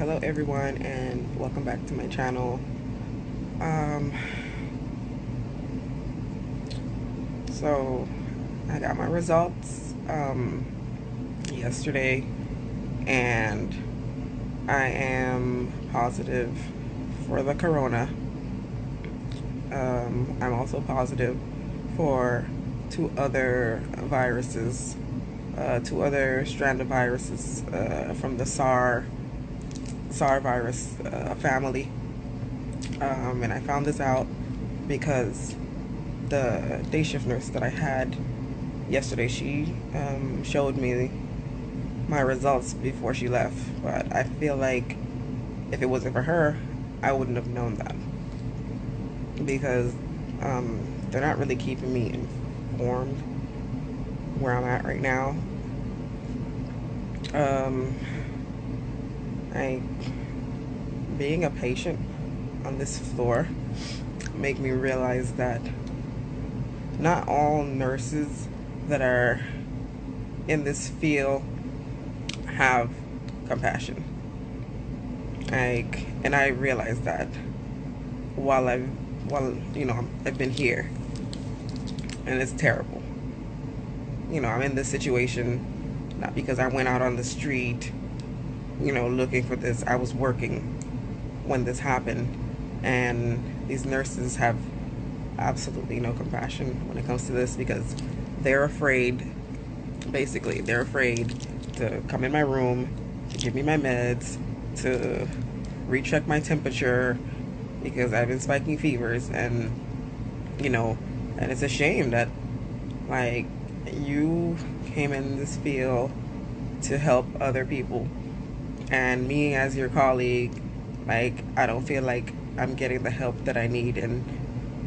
Hello everyone and welcome back to my channel. Um, so I got my results yesterday and I am positive for the corona. I'm also positive for two other viruses, two other strand of viruses from the SAR virus family. And I found this out because the day shift nurse that I had yesterday, she showed me my results before she left. But I feel like if it wasn't for her, I wouldn't have known that because they're not really keeping me informed where I'm at right now. I being a patient on this floor make me realize that not all nurses that are in this field have compassion. And I realized that while I've been here, and it's terrible. I'm in this situation not because I went out on the street, looking for this. I was working when this happened, and these nurses have absolutely no compassion when it comes to this because they're afraid. Basically, they're afraid to come in my room, to give me my meds, to recheck my temperature because I've been spiking fevers. And it's a shame that, like, you came in this field to help other people, and me as your colleague, like, I don't feel like I'm getting the help that I need. And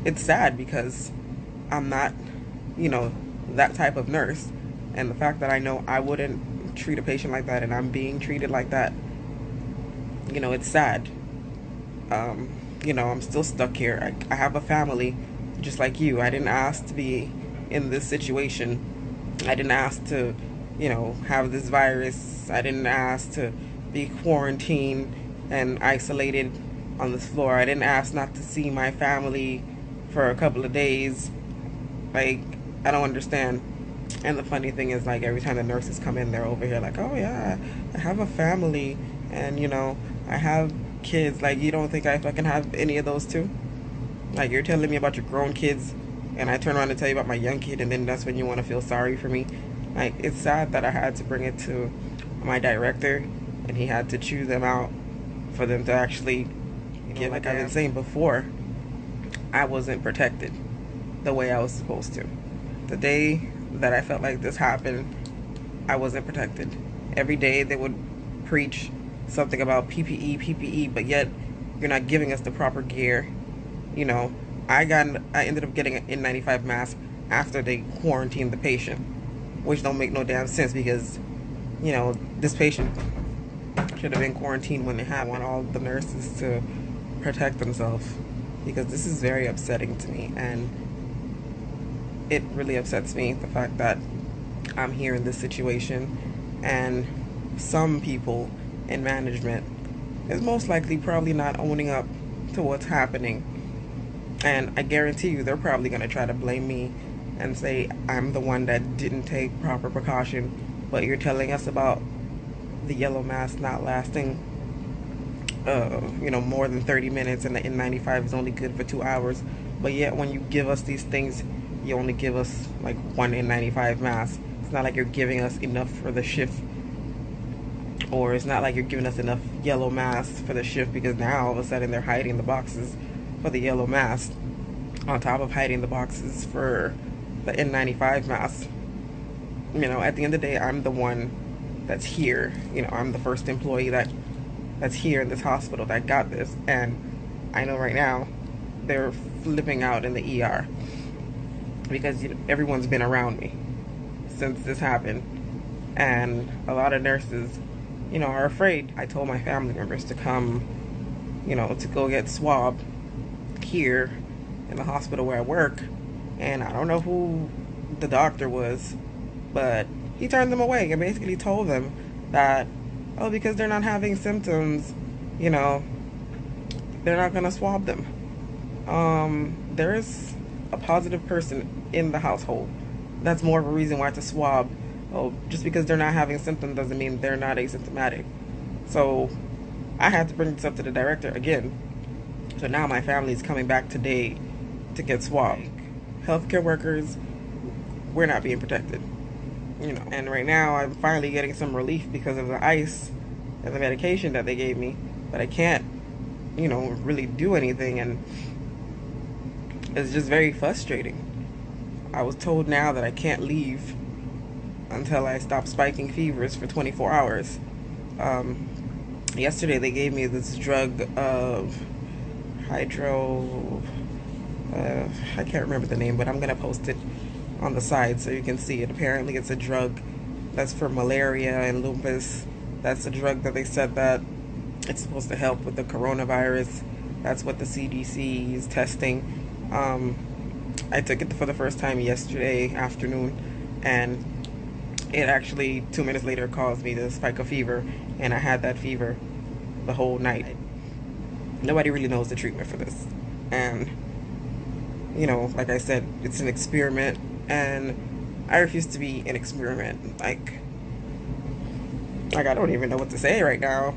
it's sad because I'm not, that type of nurse. And the fact that I know I wouldn't treat a patient like that and I'm being treated like that, it's sad. I'm still stuck here. I have a family just like you. I didn't ask to be in this situation. I didn't ask to, have this virus. I didn't ask to be quarantined and isolated on this floor. I didn't ask not to see my family for a couple of days. Like, I don't understand. And the funny thing is, like, every time the nurses come in, they're over here like, oh yeah, I have a family and, I have kids. Like, you don't think I fucking have any of those too? Like, you're telling me about your grown kids and I turn around and tell you about my young kid, and then that's when you want to feel sorry for me. Like, it's sad that I had to bring it to my director and he had to chew them out for them to actually get, like I've been saying before, I wasn't protected the way I was supposed to. The day that I felt like this happened, I wasn't protected. Every day they would preach something about PPE, PPE, but yet you're not giving us the proper gear. I ended up getting an N95 mask after they quarantined the patient, which don't make no damn sense because, this patient should have been quarantined when they had. I want all the nurses to protect themselves because this is very upsetting to me, and it really upsets me, the fact that I'm here in this situation and some people in management is most likely probably not owning up to what's happening. And I guarantee you they're probably going to try to blame me and say I'm the one that didn't take proper precaution. But you're telling us about the yellow mask not lasting more than 30 minutes, and the N95 is only good for 2 hours. But yet when you give us these things, you only give us like one N95 mask. It's not like you're giving us enough for the shift, or it's not like you're giving us enough yellow masks for the shift, because now all of a sudden they're hiding the boxes for the yellow mask on top of hiding the boxes for the N95 mask. At the end of the day, I'm the one that's here. I'm the first employee that's here in this hospital that got this, and I know right now they're flipping out in the ER because everyone's been around me since this happened, and a lot of nurses, are afraid. I told my family members to come, to go get swabbed here in the hospital where I work, and I don't know who the doctor was, but he turned them away and basically told them that, oh, because they're not having symptoms, you know, they're not going to swab them. There is a positive person in the household. That's more of a reason why to swab. Oh, just because they're not having symptoms doesn't mean they're not asymptomatic. So I had to bring this up to the director again. So now my family is coming back today to get swabbed. Healthcare workers, we're not being protected, you know. And right now I'm finally getting some relief because of the ice and the medication that they gave me, but I can't, you know, really do anything, and it's just very frustrating. I was told now that I can't leave until I stop spiking fevers for 24 hours. Yesterday they gave me this drug of hydro. I can't remember the name, but I'm gonna post it on the side so you can see it. Apparently, it's a drug that's for malaria and lupus. That's a drug that they said that it's supposed to help with the coronavirus. That's what the CDC is testing. I took it for the first time yesterday afternoon, and it actually 2 minutes later caused me to spike a fever, and I had that fever the whole night. Nobody really knows the treatment for this, and you know, like I said, it's an experiment, and I refuse to be an experiment. Like I don't even know what to say right now.